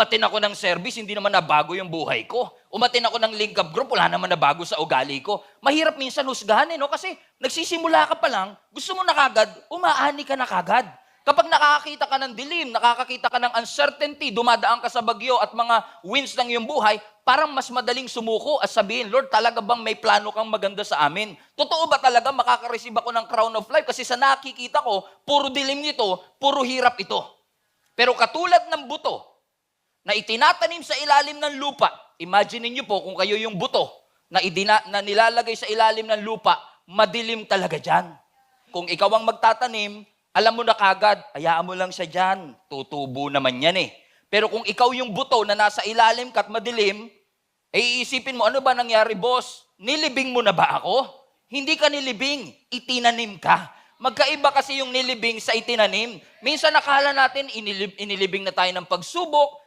umatin ako ng service, hindi naman nabago yung buhay ko. Umatin ako ng link up group, wala naman nabago sa ugali ko. Mahirap minsan husgahan no? Kasi nagsisimula ka pa lang, gusto mo na kagad, umaani ka na kagad. Kapag nakakakita ka ng dilim, nakakakita ka ng uncertainty, dumadaan ka sa bagyo at mga winds ng iyong buhay, parang mas madaling sumuko at sabihin, Lord, talaga bang may plano kang maganda sa amin? Totoo ba talaga makaka-receive ako ng crown of life? Kasi sa nakikita ko, puro dilim nito, puro hirap ito. Pero katulad ng buto na itinatanim sa ilalim ng lupa, imagine niyo po kung kayo yung buto na nilalagay sa ilalim ng lupa, madilim talaga dyan. Kung ikaw ang magtatanim, alam mo na kagad, hayaan mo lang siya dyan, tutubo naman yan eh. Pero kung ikaw yung buto na nasa ilalim ka at madilim, iisipin mo, ano ba nangyari, boss? Nilibing mo na ba ako? Hindi ka nilibing, itinanim ka. Magkaiba kasi yung nilibing sa itinanim. Minsan nakala natin inilibing na tayo ng pagsubok,